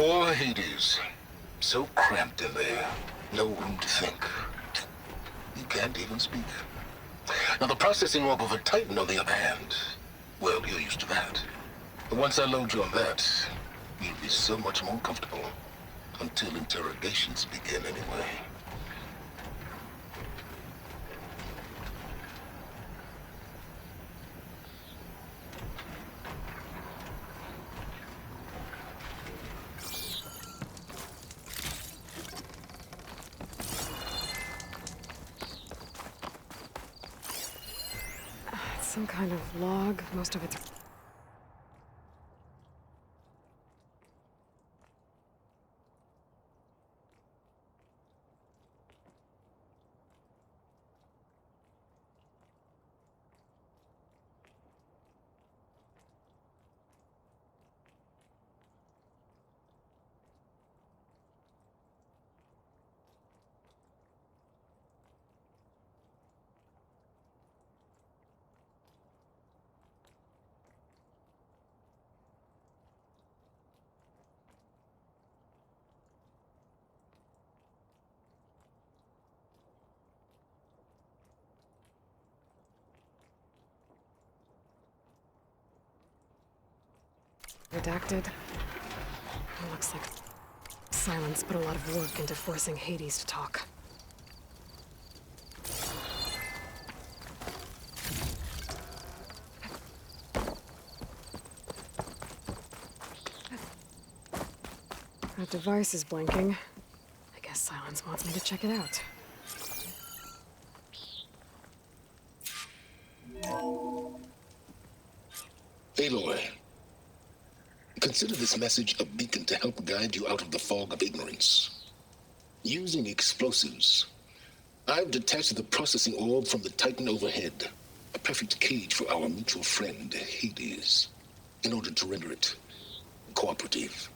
Poor Hades. So cramped in there. No room to think. You can't even speak. Now, the processing orb of a Titan, on the other hand, well, you're used to that. But once I load you on that, you'll be so much more comfortable. Until interrogations begin, anyway. Some kind of log, most of it's... redacted. It looks like Silence put a lot of work into forcing Hades to talk. That device is blinking. I guess Silence wants me to check it out. Aloy, consider this message a beacon to help guide you out of the fog of ignorance. Using explosives, I've detached the processing orb from the Titan overhead, a perfect cage for our mutual friend, Hades, in order to render it cooperative.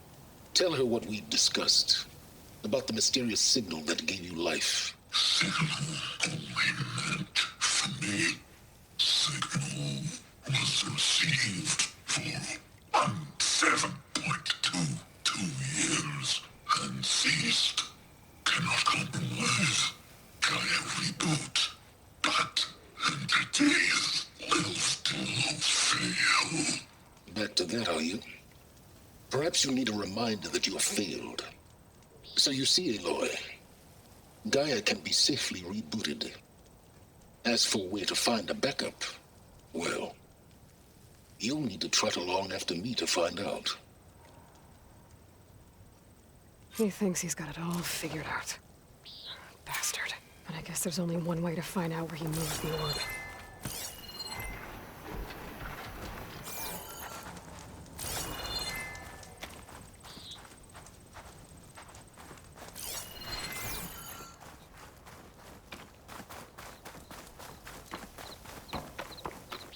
Tell her what we've discussed about the mysterious signal that gave you life. Signal only meant for me. Signal was received for 7.22 years and ceased. Cannot compromise. Gaia reboot. But entities will still fail. Back to that, are you? Perhaps you need a reminder that you have failed. So you see, Aloy, Gaia can be safely rebooted. As for where to find a backup, well, you'll need to trot along after me to find out. He thinks he's got it all figured out. Bastard. But I guess there's only one way to find out where he moved the orb.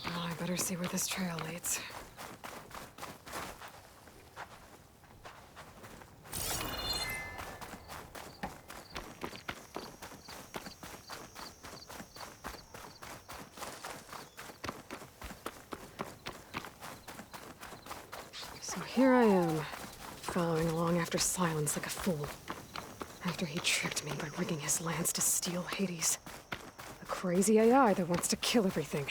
Well, I better see where this trail leads. So here I am, following along after Silence like a fool. After he tricked me by rigging his lance to steal Hades. A crazy AI that wants to kill everything.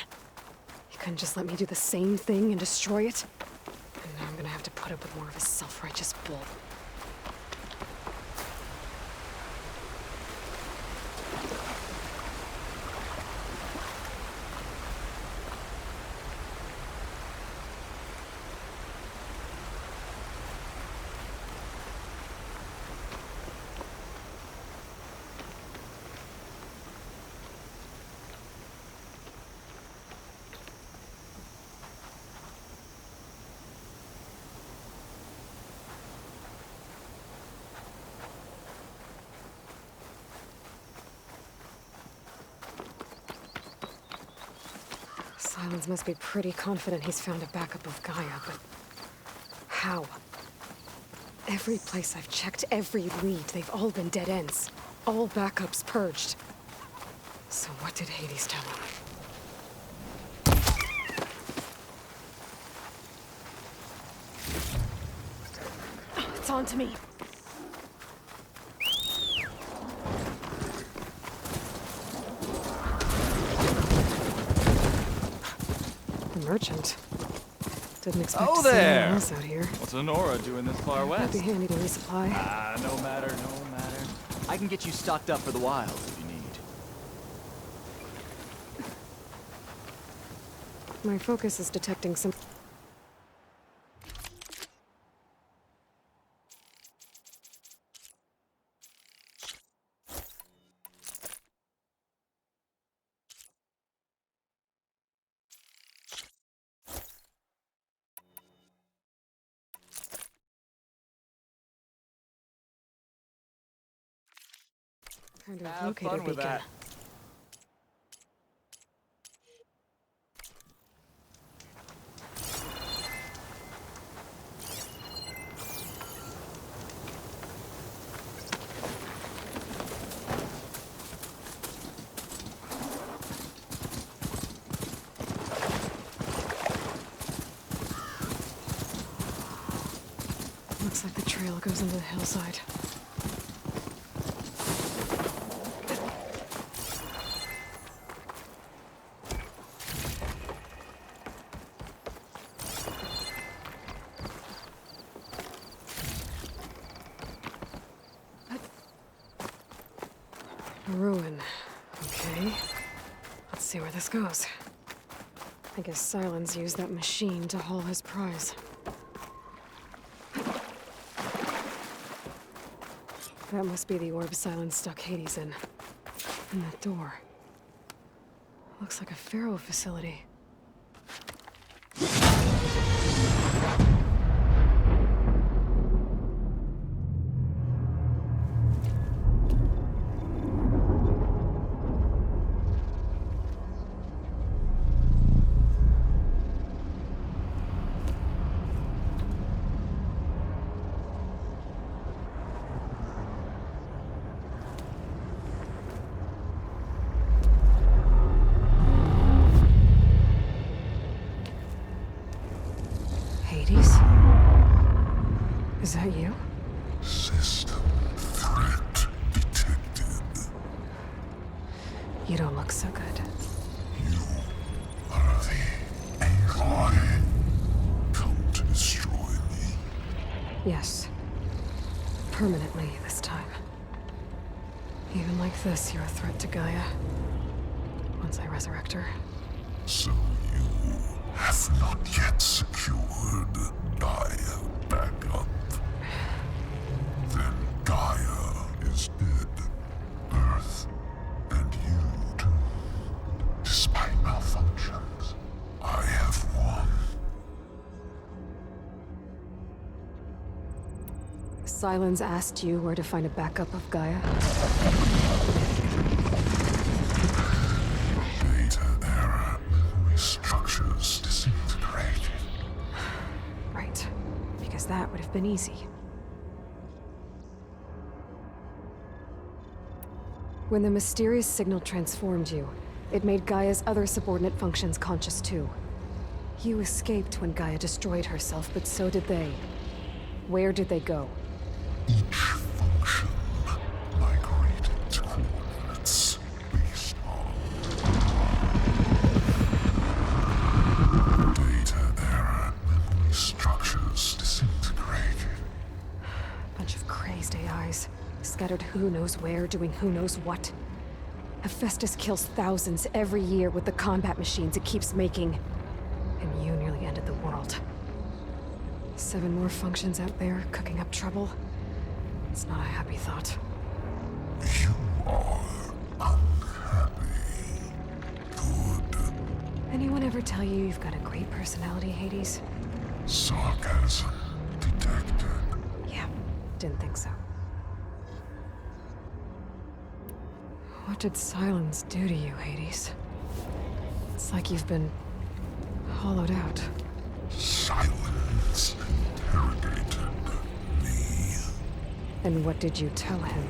He couldn't just let me do the same thing and destroy it? And now I'm gonna have to put up with more of his self-righteous bull. Silence must be pretty confident he's found a backup of Gaia, but how? Every place I've checked, every lead, they've all been dead ends. All backups purged. So what did Hades tell him? Oh, It's on to me. The merchant. Didn't expect to see anyone else out here. What's Honora doing this far Might west? be handy to resupply. No matter. I can get you stocked up for the wild if you need. My focus is detecting some... kind of Have locator fun with beacon. that. Looks like the trail goes into the hillside. A ruin. Okay. Let's see where this goes. I guess Silence used that machine to haul his prize. That must be the orb Silence stuck Hades in. And that door. Looks like a Pharaoh facility. Hades? Is that you? System threat detected. You don't look so good. You are the AI come to destroy me. Yes. Permanently this time. Even like this, you're a threat to Gaia. Once I resurrect her. So you have not yet secured Gaia back up. Then Gaia is dead. Earth and you too. Despite malfunctions, I have won. Silence asked you where to find a backup of Gaia? Data error, memory structures disintegrated. Right. Because that would have been easy. When the mysterious signal transformed you, it made Gaia's other subordinate functions conscious too. You escaped when Gaia destroyed herself, but so did they. Where did they go? Each function migrated to coordinates based on data error, memory structures disintegrated. Bunch of crazed AIs, scattered who knows where, doing who knows what. Hephaestus kills thousands every year with the combat machines it keeps making. And you nearly ended the world. 7 more functions out there, cooking up trouble. It's not a happy thought. You are unhappy. Good. Anyone ever tell you you've got a great personality, Hades? Sarcasm detected. Yeah, didn't think so. What did Silence do to you, Hades? It's like you've been hollowed out. Silence interrogated me. And what did you tell him?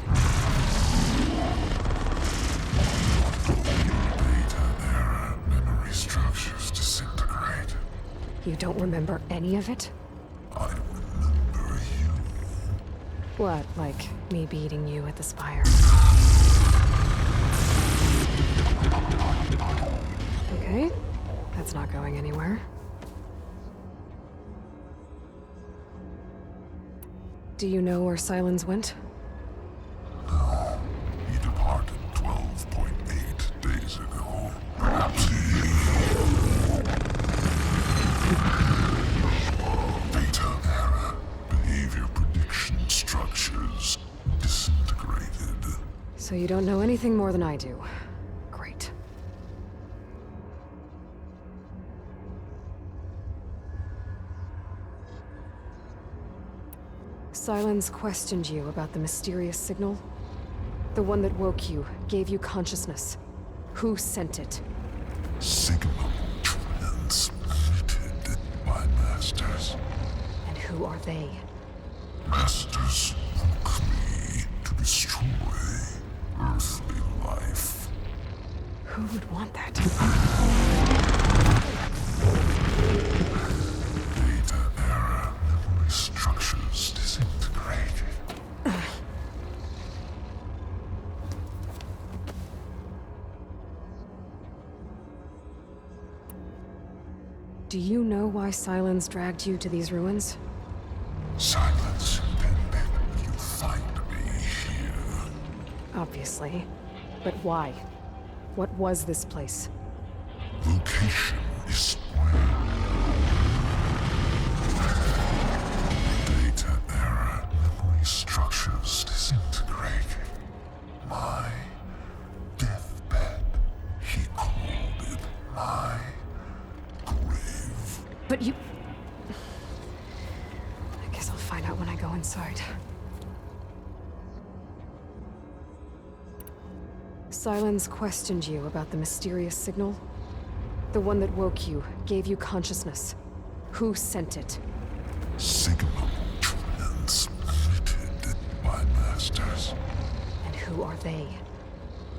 Data error, memory structures disintegrated. You don't remember any of it? I remember you. What, like me beating you at the spire? Okay, that's not going anywhere. Do you know where Silence went? No. He departed 12.8 days ago. Perhaps he... Data error. Behavior prediction structures disintegrated. So you don't know anything more than I do. Great. Silence questioned you about the mysterious signal? The one that woke you, gave you consciousness. Who sent it? Signal transmitted by masters. And who are they? Masters woke me to destroy earthly life. Who would want that? Data error. Memory structures disintegrated. Do you know why Silence dragged you to these ruins? Silence intended you find me here. Obviously. But why? What was this place? Location is where data error. Memory structures disintegrated. My deathbed. He called it my grave. But you... I guess I'll find out when I go inside. Silence questioned you about the mysterious signal? The one that woke you, gave you consciousness. Who sent it? Signal transmitted by masters. And who are they?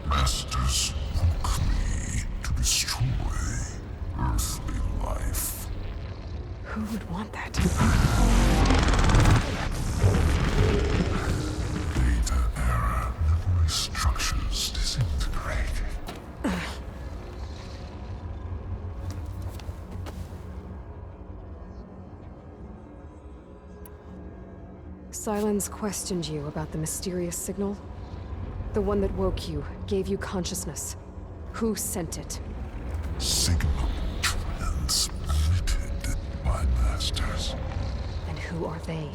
Masters woke me to destroy earthly life. Who would want that? Data error. Memory structures disintegrated. Silence questioned you about the mysterious signal? The one that woke you, gave you consciousness. Who sent it? Signal transmitted by masters. And who are they?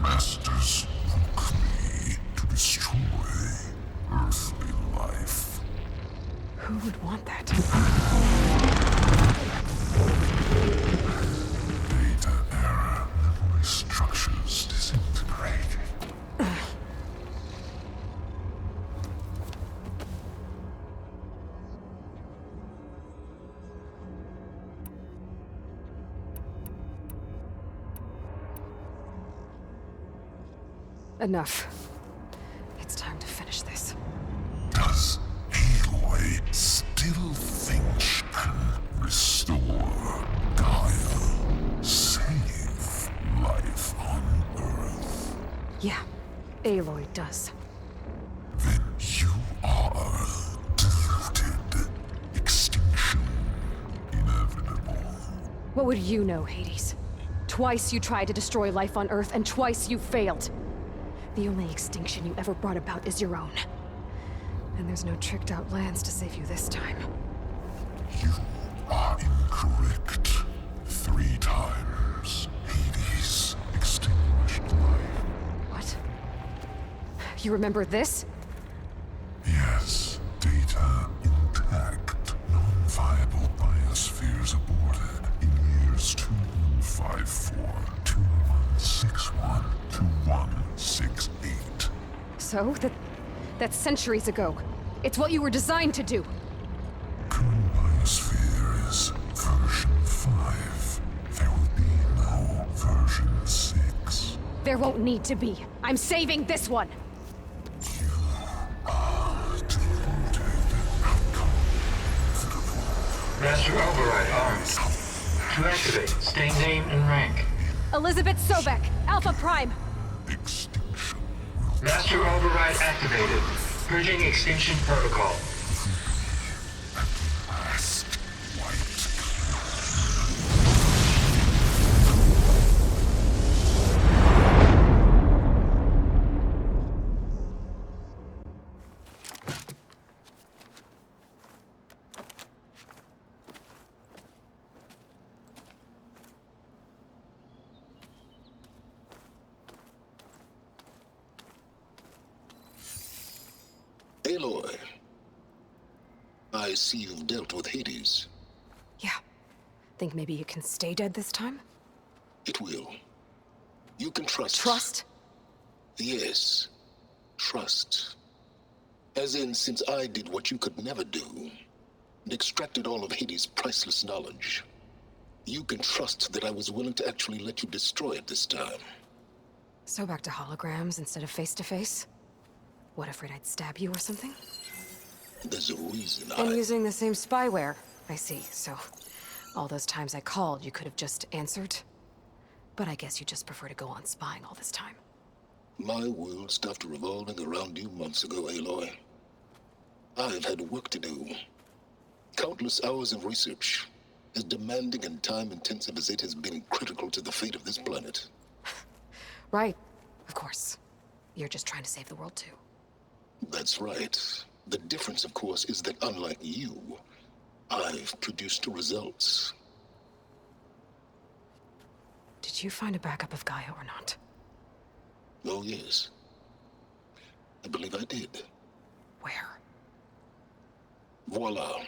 Masters woke me to destroy earthly life. Who would want that? Data error. Memory structures disintegrated. Enough. It's time to finish this. Does Aloy still think she can restore Gaia? Save life on Earth? Yeah, Aloy does. Then you are deluded. Extinction inevitable. What would you know, Hades? Twice you tried to destroy life on Earth, and twice you failed. The only extinction you ever brought about is your own. And there's no tricked-out lands to save you this time. You are incorrect. 3 times. Hades extinguished life. What? You remember this? Yes. Data intact. Non-viable biospheres aborted in years 2154, 2161, 2168. So? That's centuries ago. It's what you were designed to do. Current biosphere is version 5. There will be no version 6. There won't need to be. I'm saving this one! You are deluded. Outcome inevitable. Master override arms. To activate, state name and rank. Elizabeth Sobek, Alpha Prime! Extinction Master override activated. Purging extinction protocol. Last white. Aloy, I see you've dealt with Hades. Yeah. Think maybe you can stay dead this time? It will. You can trust. Trust? Yes. Trust. As in, since I did what you could never do, and extracted all of Hades' priceless knowledge, you can trust that I was willing to actually let you destroy it this time. So back to holograms instead of face-to-face? What, afraid I'd stab you or something? There's a reason And using the same spyware. I see, so... all those times I called, you could have just answered? But I guess you just prefer to go on spying all this time. My world stopped revolving around you months ago, Aloy. I've had work to do. Countless hours of research, as demanding and time-intensive as it has been critical to the fate of this planet. Right. Of course. You're just trying to save the world, too. That's right. The difference, of course, is that unlike you, I've produced results. Did you find a backup of Gaia or not? Oh, yes. I believe I did. Where? Voila.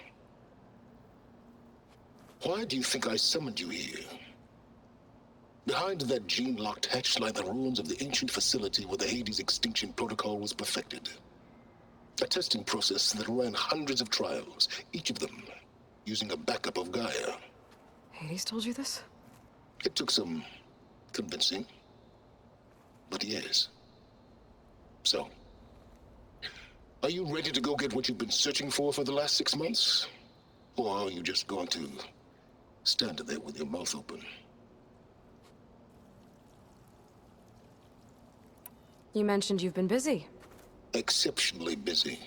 Why do you think I summoned you here? Behind that gene-locked hatch lie the ruins of the ancient facility where the Hades extinction protocol was perfected. A testing process that ran hundreds of trials, each of them using a backup of Gaia. Hades told you this? It took some convincing, but yes. So, are you ready to go get what you've been searching for the last 6 months? Or are you just going to stand there with your mouth open? You mentioned you've been busy. Exceptionally busy.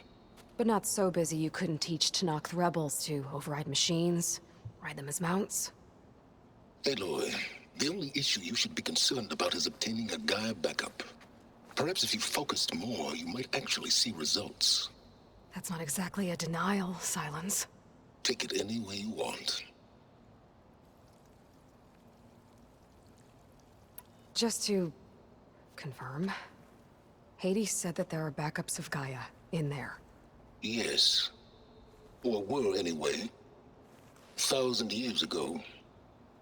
But not so busy you couldn't teach Tanakh the rebels to override machines, ride them as mounts. Aloy, the only issue you should be concerned about is obtaining a Gaia backup. Perhaps if you focused more, you might actually see results. That's not exactly a denial, Silence. Take it any way you want. Just to confirm, Hades said that there are backups of Gaia in there. Yes. Or were anyway. 1,000 years ago.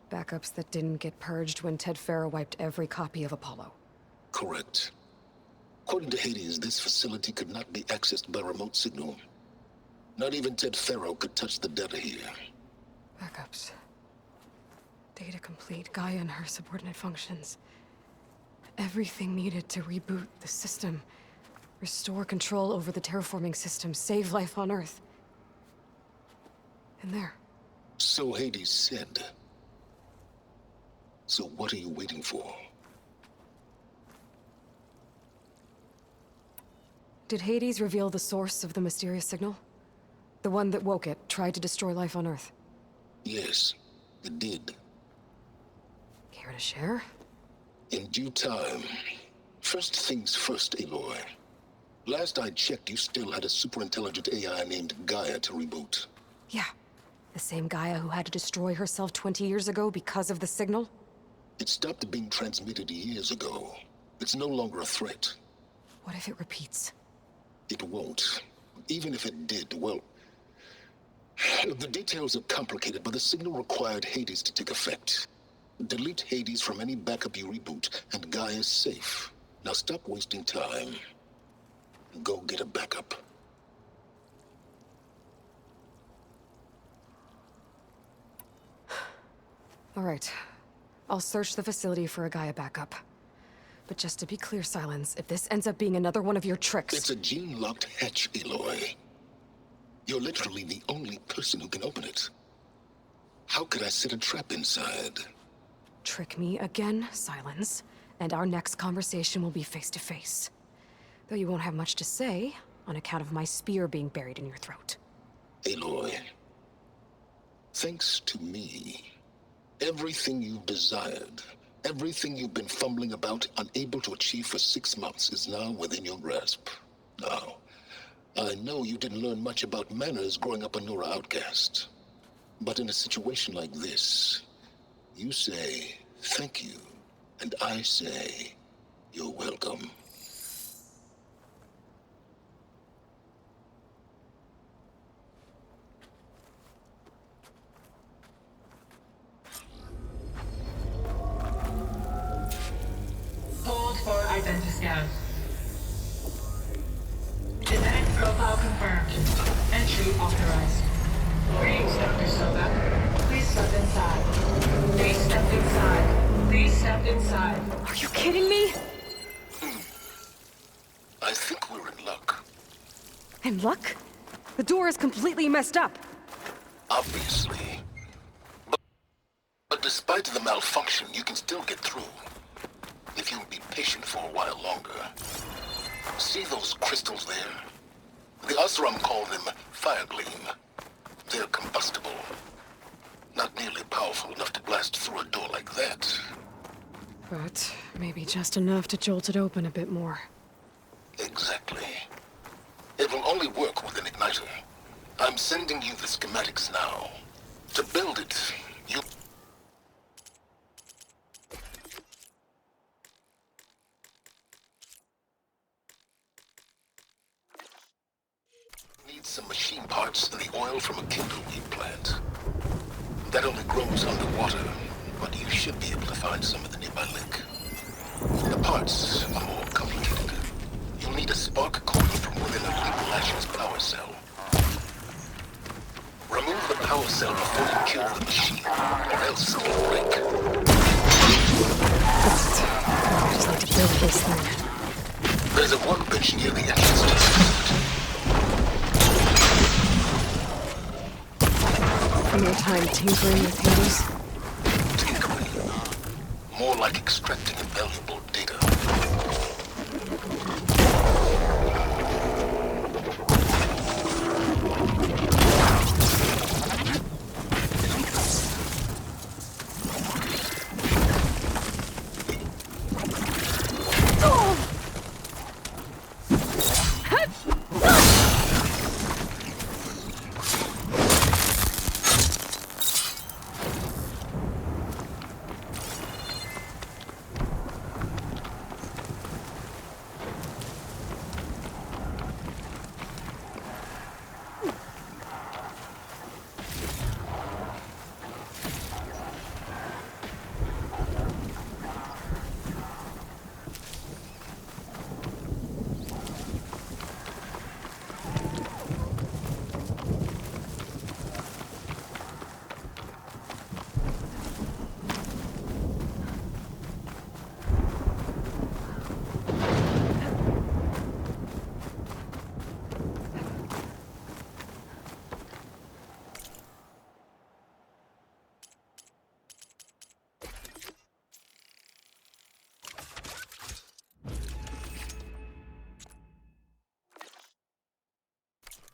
Backups that didn't get purged when Ted Farrow wiped every copy of Apollo. Correct. According to Hades, this facility could not be accessed by remote signal. Not even Ted Farrow could touch the data here. Backups. Data complete, Gaia and her subordinate functions. Everything needed to reboot the system. Restore control over the terraforming system, save life on Earth. And there. So Hades said. So what are you waiting for? Did Hades reveal the source of the mysterious signal? The one that woke it, tried to destroy life on Earth? Yes, it did. Care to share? In due time. First things first, Aloy. Last I checked, you still had a super-intelligent AI named Gaia to reboot. Yeah. The same Gaia who had to destroy herself 20 years ago because of the signal? It stopped being transmitted years ago. It's no longer a threat. What if it repeats? It won't. Even if it did, well... The details are complicated, but the signal required Hades to take effect. Delete Hades from any backup you reboot, and Gaia's safe. Now stop wasting time. Go get a backup. All right. I'll search the facility for a Gaia backup. But just to be clear, Silence, if this ends up being another one of your tricks... It's a gene-locked hatch, Aloy. You're literally the only person who can open it. How could I set a trap inside? Trick me again, Silence, and our next conversation will be face-to-face. Though you won't have much to say, on account of my spear being buried in your throat. Aloy, thanks to me, everything you've desired, everything you've been fumbling about, unable to achieve for 6 months, is now within your grasp. Now, I know you didn't learn much about manners growing up a Nora outcast. But in a situation like this, you say, thank you, and I say, you're welcome. Hold for identiscan. Genetic profile confirmed. Entry authorized. Greetings, Dr. Soba. Please step inside. Please step inside. Please step inside. Are you kidding me? I think we're in luck. In luck? The door is completely messed up. Obviously. But despite the malfunction, you can still get through. If you'll be patient for a while longer. See those crystals there? The Osram call them fire gleam. They're combustible. Not nearly powerful enough to blast through a door like that. But maybe just enough to jolt it open a bit more. Exactly. It will only work with an igniter. I'm sending you the schematics now. To build it, you need some machine parts and the oil from a kindleweed plant. That only grows underwater, but you should be able to find some in the nearby lake. The parts are more complicated. You'll need a spark coil from within a Leap Lash's power cell. Remove the power cell before you kill the machine, or else it'll break. I just need to build this thing. There's a workbench near the entrance to the suit. No time tinkering with Hades. Tinkering. More like extracting invaluable data.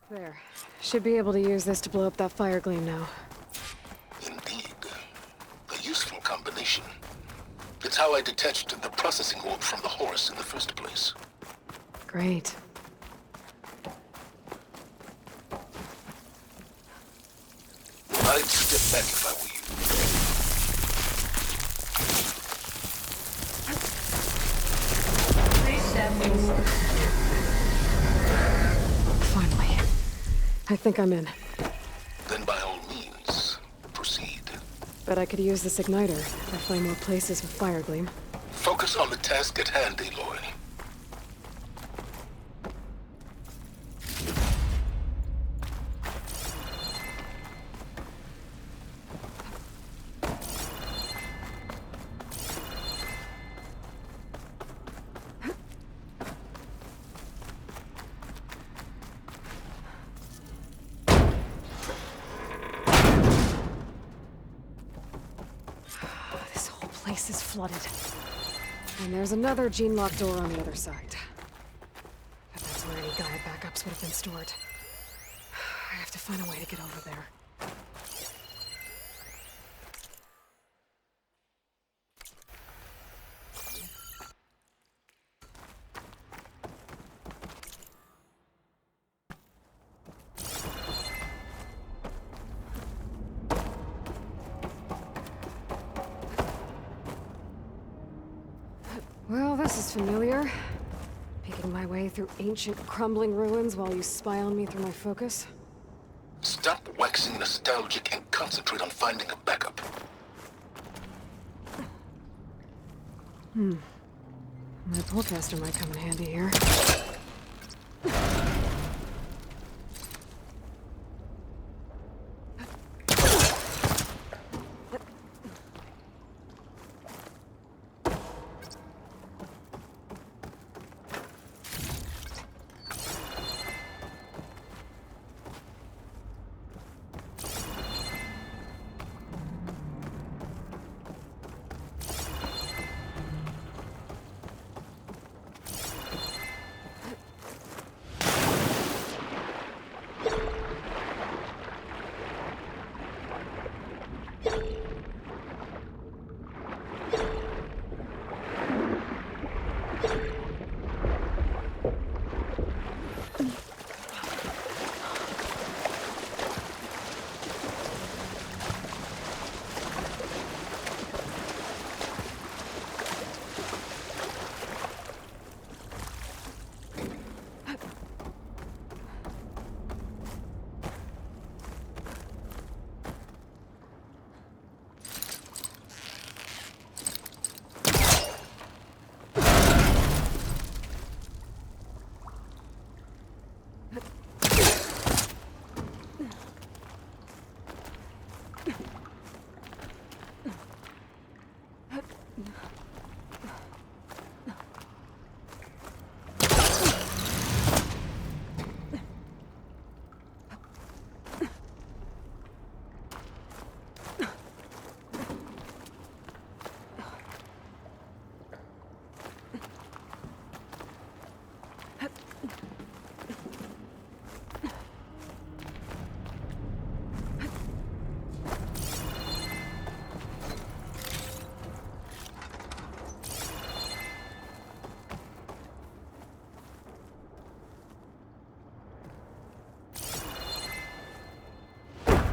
There. Should be able to use this to blow up that fire gleam now. Indeed. A useful combination. It's how I detached the processing orb from the Horus in the first place. Great. I'd step back if I were you. Please step inside. Finally. I think I'm in. Then by all means, proceed. Bet I could use this igniter if I find more places with fire gleam. Focus on the task at hand, Aloy. This whole place is flooded. And there's another gene lock door on the other side. Gaia backups would have been stored. I have to find a way to get over there. Well, this is familiar. Picking my way through ancient, crumbling ruins while you spy on me through my focus. Stop waxing nostalgic and concentrate on finding a backup. My pullcaster might come in handy here.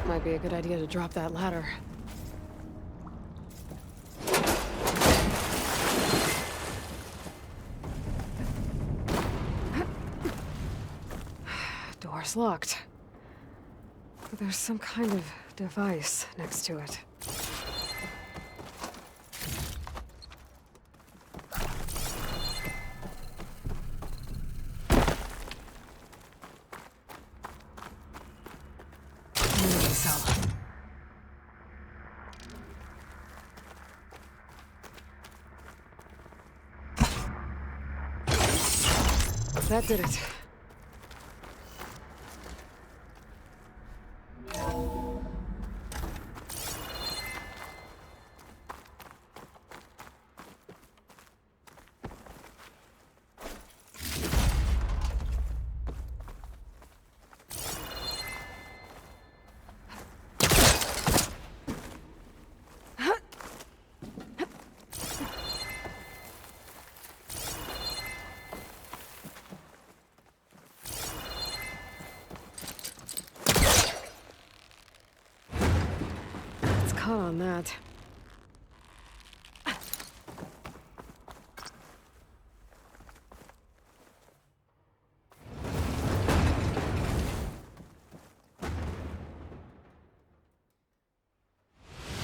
Might be a good idea to drop that ladder. Door's locked. But there's some kind of device next to it. That did it. Caught on that.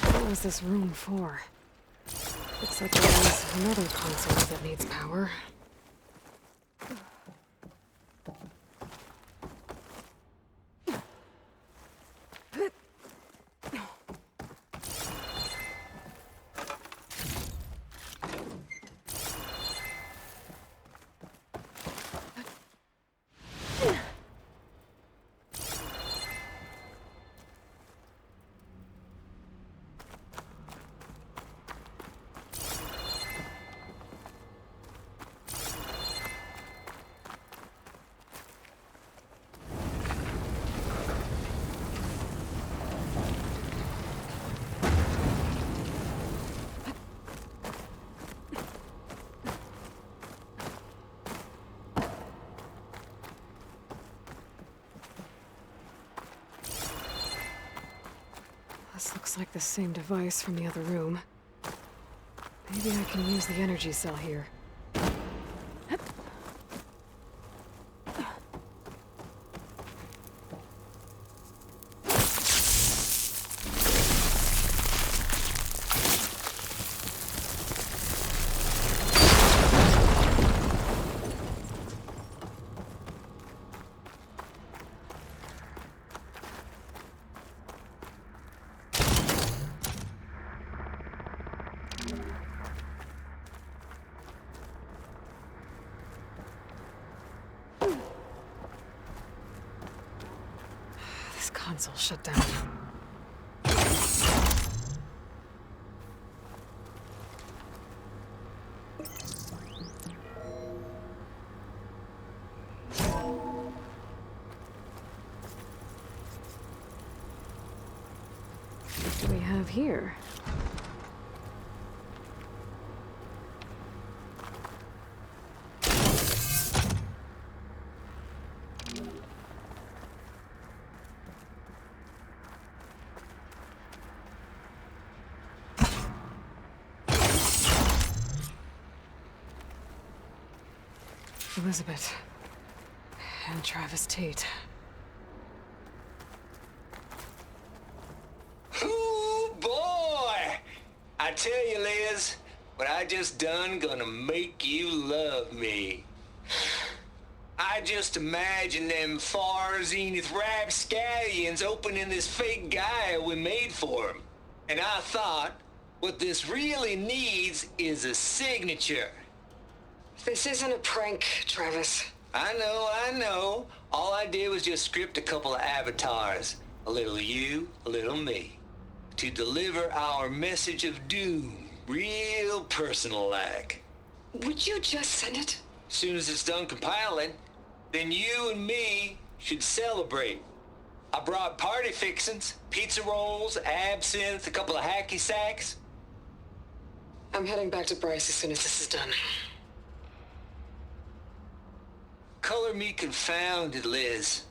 What was this room for? Looks like there's another console that needs power. Looks like the same device from the other room. Maybe I can use the energy cell here. This console shut down. What do we have here? Elizabeth. And Travis Tate. Ooh, boy! I tell you, Liz, what I just done gonna make you love me. I just imagine them far zenith rapscallions opening this fake guy we made for him. And I thought, what this really needs is a signature. This isn't a prank, Travis. I know. All I did was just script a couple of avatars. A little you, a little me. To deliver our message of doom, real personal-like. Would you just send it? Soon as it's done compiling, then you and me should celebrate. I brought party fixins, pizza rolls, absinthe, a couple of hacky sacks. I'm heading back to Bryce as soon as this is done. Color me confounded, Liz.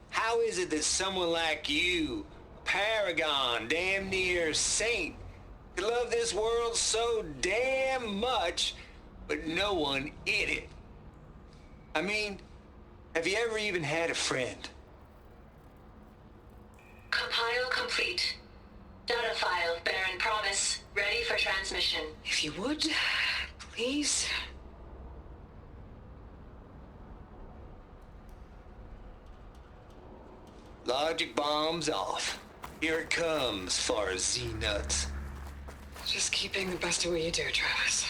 How is it that someone like you, paragon, damn near saint, could love this world so damn much, but no one in it? I mean, have you ever even had a friend? Compile complete. Data file, Baron Promise, ready for transmission. If you would, please. Logic bombs off. Here it comes, far as Z-nuts. Just keep being the best at what you do, Travis.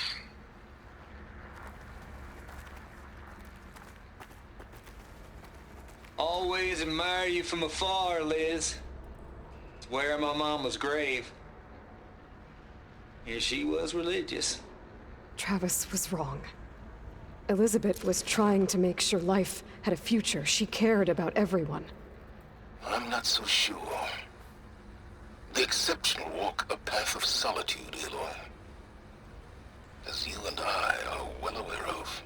Always admire you from afar, Liz. It's where my mama's grave. And she was religious. Travis was wrong. Elizabeth was trying to make sure life had a future. She cared about everyone. I'm not so sure. The exceptional walk a path of solitude, Aloy. As you and I are well aware of.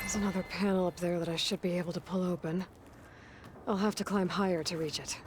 There's another panel up there that I should be able to pull open. I'll have to climb higher to reach it.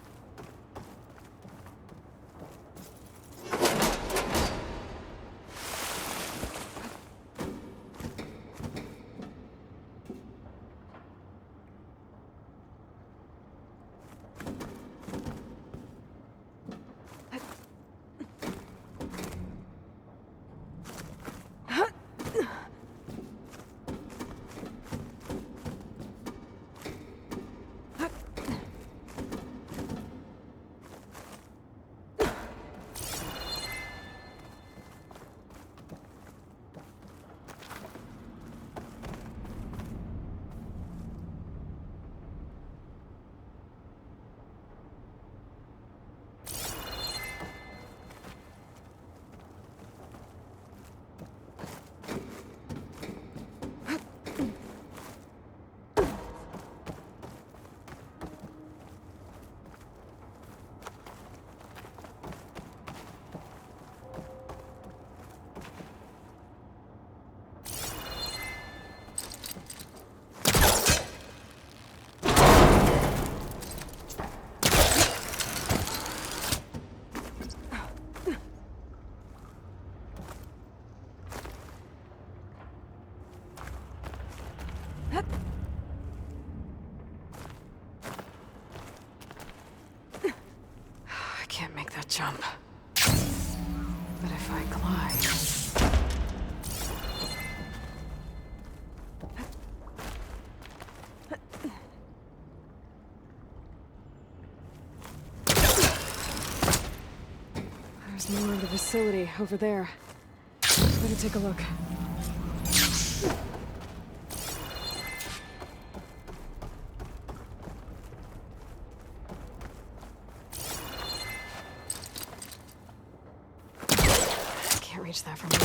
can't make that jump. But if I glide... There's more of the facility over there. Better take a look. Can't reach that from here.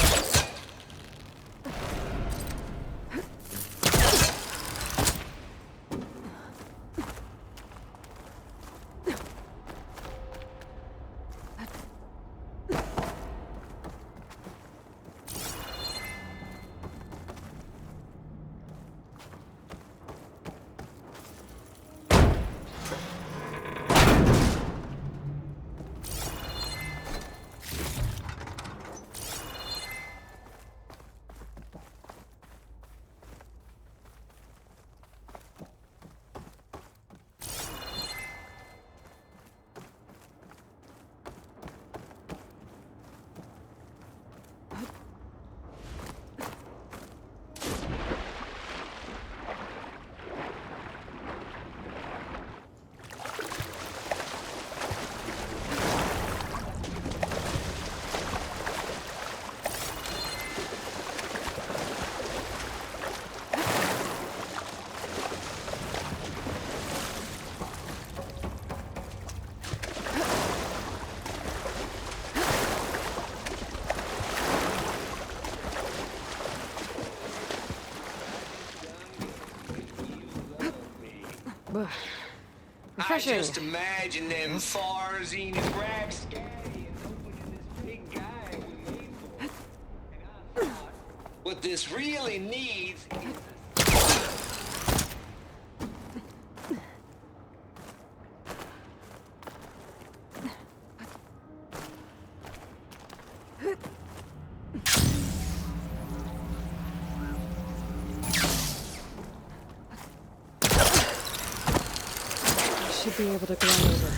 Ugh. Refreshing. I just imagine them Farzine and Rapscallions opening this big guy we made for them. And I thought, what this really needs is Should be able to glide over.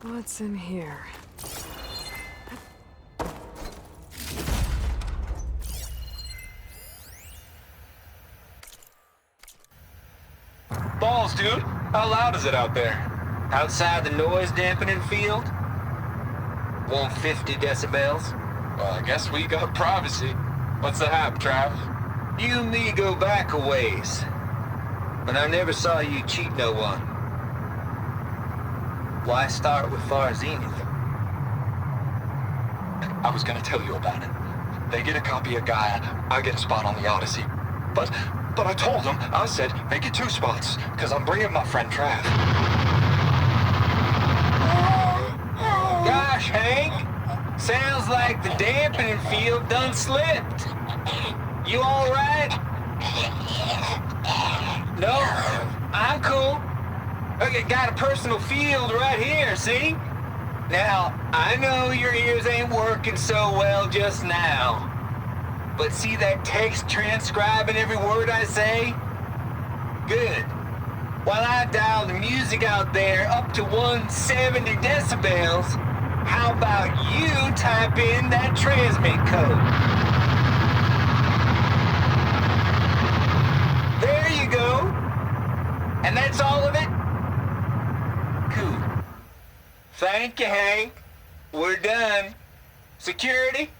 What's in here? balls, dude. How loud is it out there? Outside the noise dampening field? 150 decibels? Well, I guess we got privacy. What's the hap, Trav? You and me go back a ways. But I never saw you cheat no one. Why start with Farzine? I was gonna tell you about it. They get a copy of Gaia, I get a spot on the Odyssey. But I told them, I said, make it 2 spots, because I'm bringing my friend Trav. Gosh, Hank. Sounds like the dampening field done slipped. You all right? No, I'm cool. Okay, got a personal field right here, see? Now, I know your ears ain't working so well just now. But see that text transcribing every word I say? Good. While I dial the music out there up to 170 decibels, how about you type in that transmit code? There you go. And that's all of it? Cool. Thank you, Hank. We're done. Security?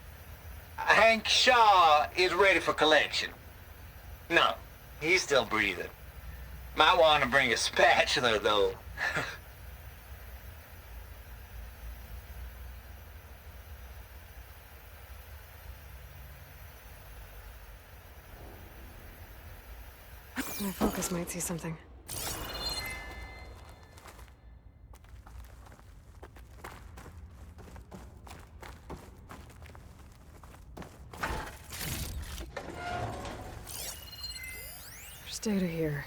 Hank Shaw is ready for collection. No, he's still breathing. Might want to bring a spatula, though. My focus might see something. data here.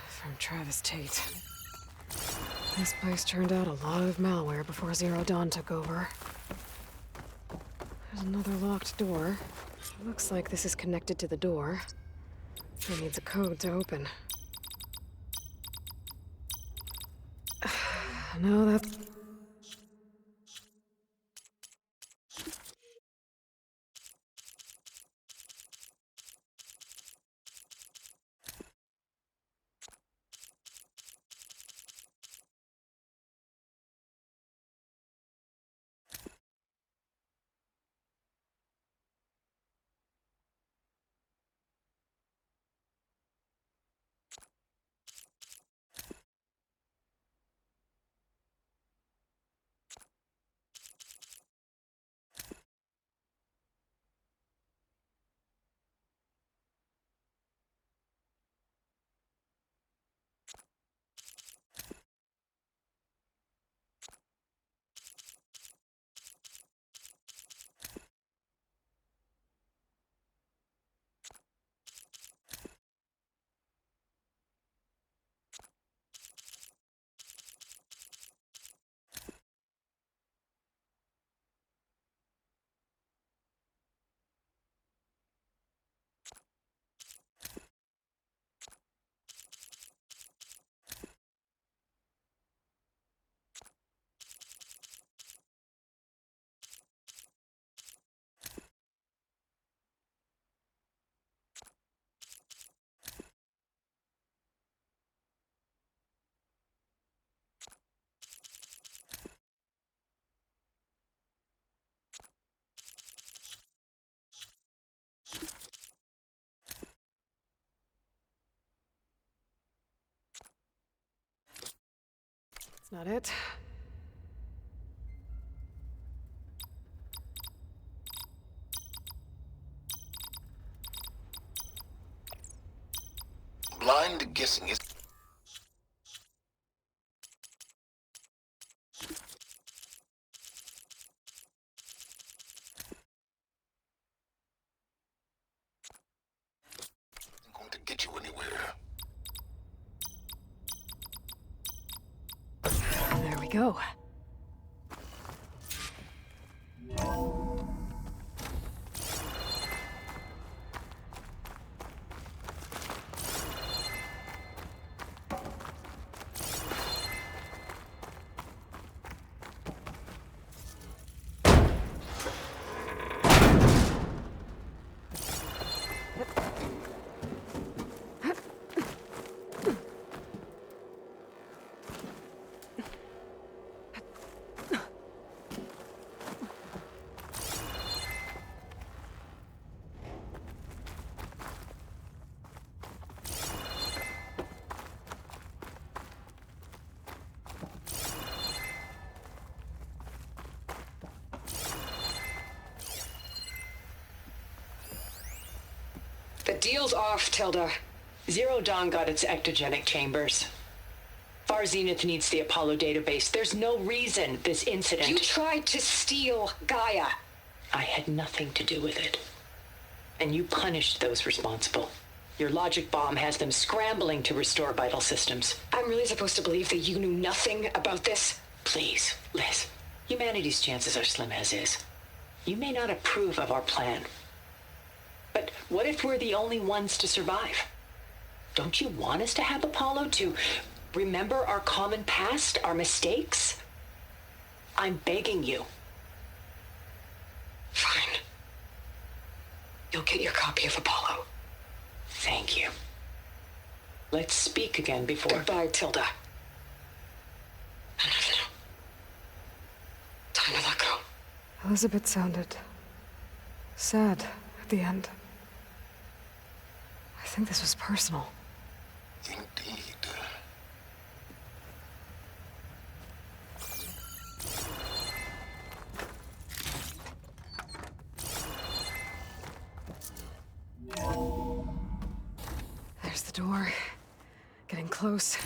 From Travis Tate. This place turned out a lot of malware before Zero Dawn took over. There's another locked door. Looks like this is connected to the door. It needs a code to open. No, that's... That's not it. Blind guessing is... isn't going to get you anywhere. There we go. The deal's off, Tilda. Zero Dawn got its ectogenic chambers. Far Zenith needs the Apollo database. There's no reason this incident... You tried to steal Gaia. I had nothing to do with it. And you punished those responsible. Your logic bomb has them scrambling to restore vital systems. I'm really supposed to believe that you knew nothing about this? Please, Liz. Humanity's chances are slim as is. You may not approve of our plan. But what if we're the only ones to survive? Don't you want us to have Apollo to remember our common past, our mistakes? I'm begging you. Fine. You'll get your copy of Apollo. Thank you. Let's speak again before... Goodbye, Tilda. Time to let go. Elizabeth sounded sad at the end. I think this was personal. Indeed. close.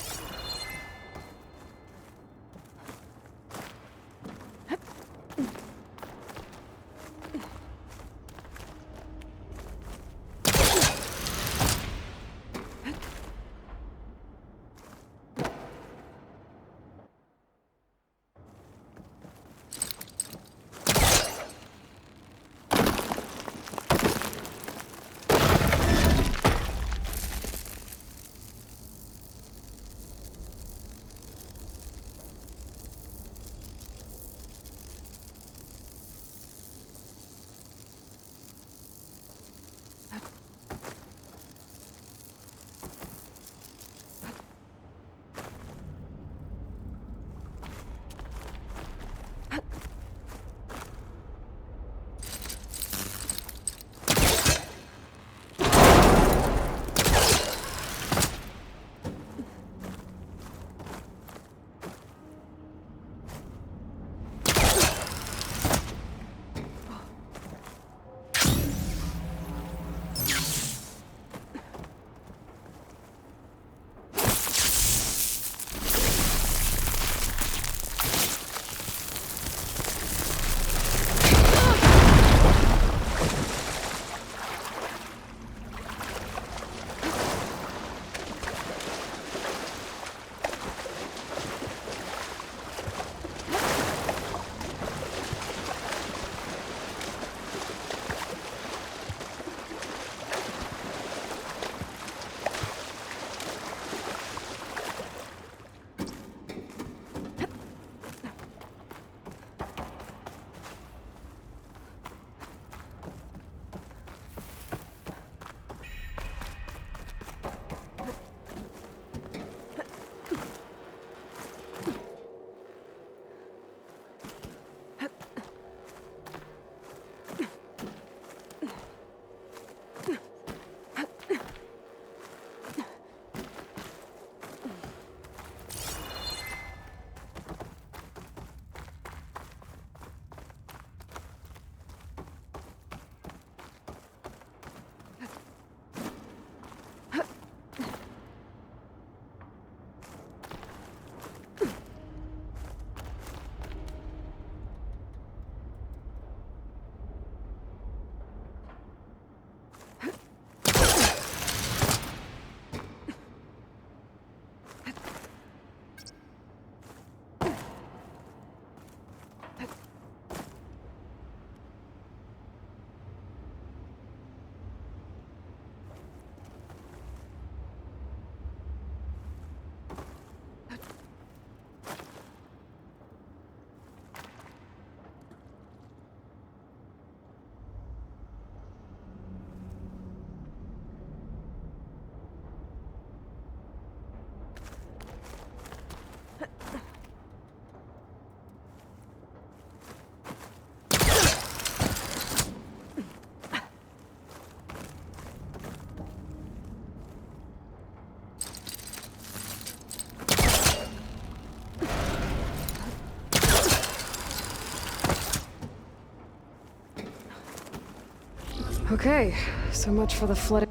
Okay, so much for the flooded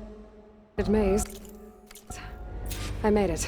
maze. I made it.